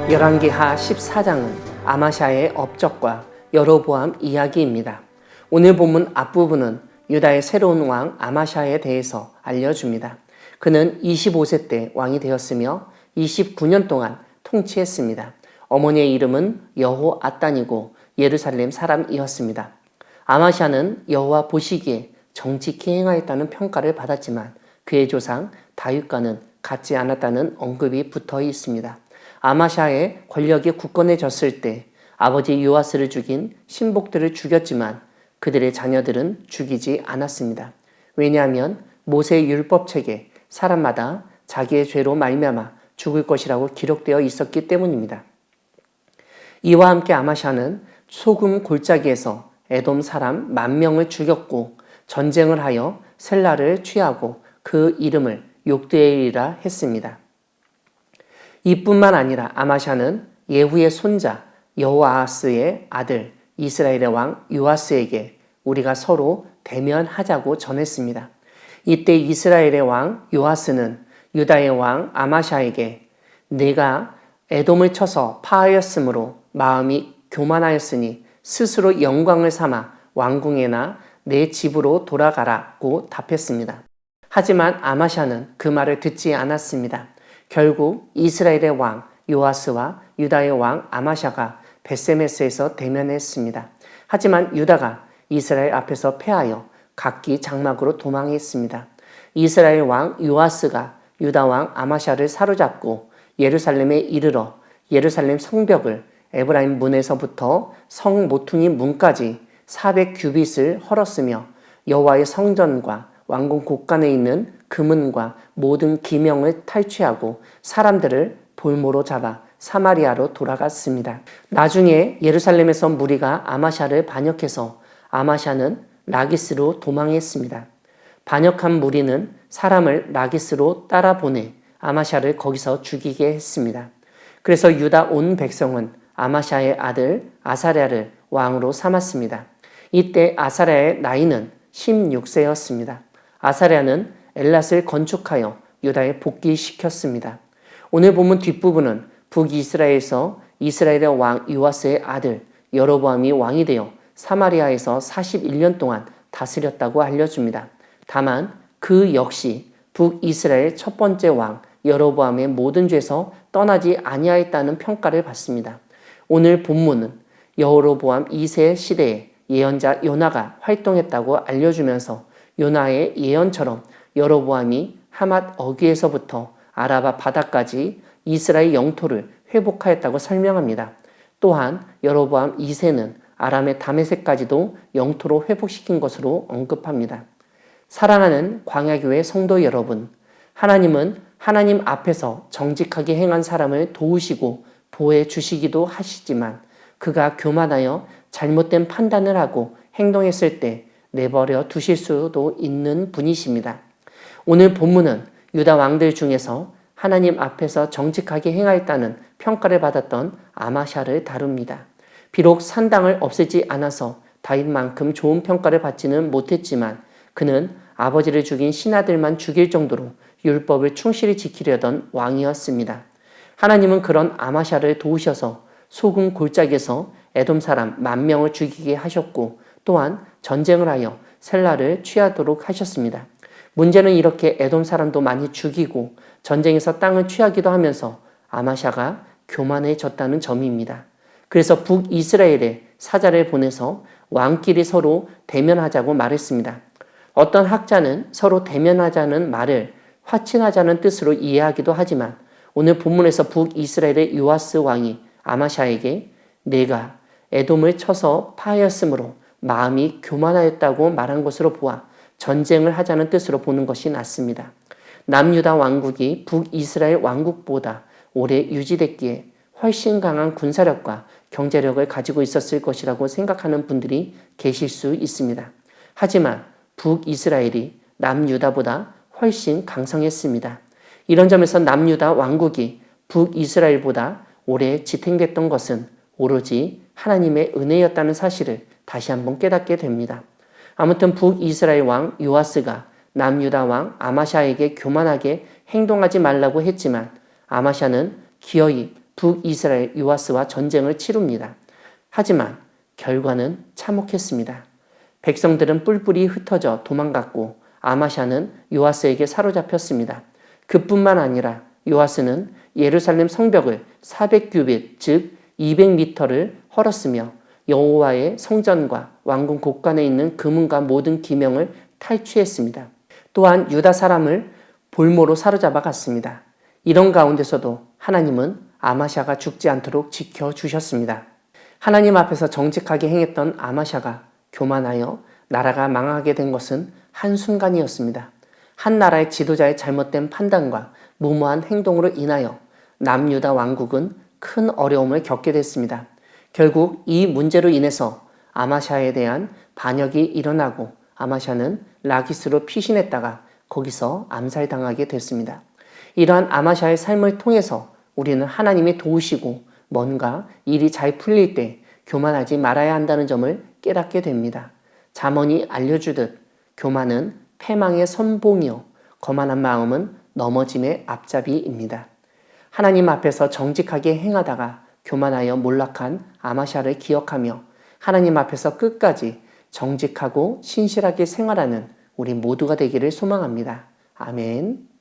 열왕기하 14장은 아마샤의 업적과 여로보암 이야기입니다. 오늘 본문 앞부분은 유다의 새로운 왕 아마샤에 대해서 알려줍니다. 그는 25세 때 왕이 되었으며 29년 동안 통치했습니다. 어머니의 이름은 여호앗단이고 예루살렘 사람이었습니다. 아마샤는 여호와 보시기에 정직히 행하였다는 평가를 받았지만 그의 조상 다윗과는 같지 않았다는 언급이 붙어 있습니다. 아마샤의 권력이 굳건해졌을 때 아버지 요아스를 죽인 신복들을 죽였지만 그들의 자녀들은 죽이지 않았습니다. 왜냐하면 모세의 율법책에 사람마다 자기의 죄로 말미암아 죽을 것이라고 기록되어 있었기 때문입니다. 이와 함께 아마샤는 소금 골짜기에서 에돔 사람 10,000명을 죽였고 전쟁을 하여 셀라를 취하고 그 이름을 욕드엘이라 했습니다. 이뿐만 아니라 아마샤는 예후의 손자 여호아하스의 아들 이스라엘의 왕 요아스에게 우리가 서로 대면하자고 전했습니다. 이때 이스라엘의 왕 요아스는 유다의 왕 아마샤에게 내가 에돔을 쳐서 파하였으므로 마음이 교만하였으니 스스로 영광을 삼아 왕궁에나 내 집으로 돌아가라고 답했습니다. 하지만 아마샤는 그 말을 듣지 않았습니다. 결국 이스라엘의 왕 요아스와 유다의 왕 아마샤가 벳세메스에서 대면했습니다. 하지만 유다가 이스라엘 앞에서 패하여 각기 장막으로 도망했습니다. 이스라엘 왕 요아스가 유다 왕 아마샤를 사로잡고 예루살렘에 이르러 예루살렘 성벽을 에브라임 문에서부터 성 모퉁이 문까지 400규빗을 헐었으며 여호와의 성전과 왕궁 곳간에 있는 금은과 모든 기명을 탈취하고 사람들을 볼모로 잡아 사마리아로 돌아갔습니다. 나중에 예루살렘에서 무리가 아마샤를 반역해서 아마샤는 라기스로 도망했습니다. 반역한 무리는 사람을 라기스로 따라 보내 아마샤를 거기서 죽이게 했습니다. 그래서 유다 온 백성은 아마샤의 아들 아사랴를 왕으로 삼았습니다. 이때 아사랴의 나이는 16세였습니다. 아사랴는 엘랏을 건축하여 유다에 복귀시켰습니다. 오늘 본문 뒷부분은 북이스라엘에서 이스라엘의 왕 요아스의 아들 여로보암이 왕이 되어 사마리아에서 41년 동안 다스렸다고 알려줍니다. 다만 그 역시 북이스라엘 첫 번째 왕 여로보암의 모든 죄에서 떠나지 아니하였다는 평가를 받습니다. 오늘 본문은 여로보암 2세 시대에 예언자 요나가 활동했다고 알려주면서 요나의 예언처럼 여로보암이 하맛 어귀에서부터 아라바 바다까지 이스라엘 영토를 회복하였다고 설명합니다. 또한 여로보암 2세는 아람의 다메섹까지도 영토로 회복시킨 것으로 언급합니다. 사랑하는 광야교회 성도 여러분, 하나님은 하나님 앞에서 정직하게 행한 사람을 도우시고 보호해 주시기도 하시지만 그가 교만하여 잘못된 판단을 하고 행동했을 때 내버려 두실 수도 있는 분이십니다. 오늘 본문은 유다 왕들 중에서 하나님 앞에서 정직하게 행하였다는 평가를 받았던 아마샤를 다룹니다. 비록 산당을 없애지 않아서 다윗만큼 좋은 평가를 받지는 못했지만 그는 아버지를 죽인 신하들만 죽일 정도로 율법을 충실히 지키려던 왕이었습니다. 하나님은 그런 아마샤를 도우셔서 소금 골짜기에서 에돔 사람 10,000명을 죽이게 하셨고 또한 전쟁을 하여 셀라를 취하도록 하셨습니다. 문제는 이렇게 에돔 사람도 많이 죽이고 전쟁에서 땅을 취하기도 하면서 아마샤가 교만해졌다는 점입니다. 그래서 북이스라엘에 사자를 보내서 왕끼리 서로 대면하자고 말했습니다. 어떤 학자는 서로 대면하자는 말을 화친하자는 뜻으로 이해하기도 하지만 오늘 본문에서 북이스라엘의 요아스 왕이 아마샤에게 내가 에돔을 쳐서 파하였으므로 마음이 교만하였다고 말한 것으로 보아 전쟁을 하자는 뜻으로 보는 것이 낫습니다. 남유다 왕국이 북이스라엘 왕국보다 오래 유지됐기에 훨씬 강한 군사력과 경제력을 가지고 있었을 것이라고 생각하는 분들이 계실 수 있습니다. 하지만 북이스라엘이 남유다보다 훨씬 강성했습니다. 이런 점에서 남유다 왕국이 북이스라엘보다 오래 지탱됐던 것은 오로지 하나님의 은혜였다는 사실을 다시 한번 깨닫게 됩니다. 아무튼 북이스라엘 왕 요아스가 남유다 왕 아마샤에게 교만하게 행동하지 말라고 했지만 아마샤는 기어이 북이스라엘 요아스와 전쟁을 치룹니다. 하지만 결과는 참혹했습니다. 백성들은 뿔뿔이 흩어져 도망갔고 아마샤는 요아스에게 사로잡혔습니다. 그뿐만 아니라 요아스는 예루살렘 성벽을 400규빗 즉 200m를 헐었으며 여호와의 성전과 왕궁 곳간에 있는 금은과 모든 기명을 탈취했습니다. 또한 유다 사람을 볼모로 사로잡아 갔습니다. 이런 가운데서도 하나님은 아마샤가 죽지 않도록 지켜주셨습니다. 하나님 앞에서 정직하게 행했던 아마샤가 교만하여 나라가 망하게 된 것은 한순간이었습니다. 한 나라의 지도자의 잘못된 판단과 무모한 행동으로 인하여 남유다 왕국은 큰 어려움을 겪게 됐습니다. 결국 이 문제로 인해서 아마샤에 대한 반역이 일어나고 아마샤는 라기스로 피신했다가 거기서 암살당하게 됐습니다. 이러한 아마샤의 삶을 통해서 우리는 하나님이 도우시고 뭔가 일이 잘 풀릴 때 교만하지 말아야 한다는 점을 깨닫게 됩니다. 잠언이 알려주듯 교만은 패망의 선봉이요 거만한 마음은 넘어짐의 앞잡이입니다. 하나님 앞에서 정직하게 행하다가 교만하여 몰락한 아마샤를 기억하며 하나님 앞에서 끝까지 정직하고 신실하게 생활하는 우리 모두가 되기를 소망합니다. 아멘.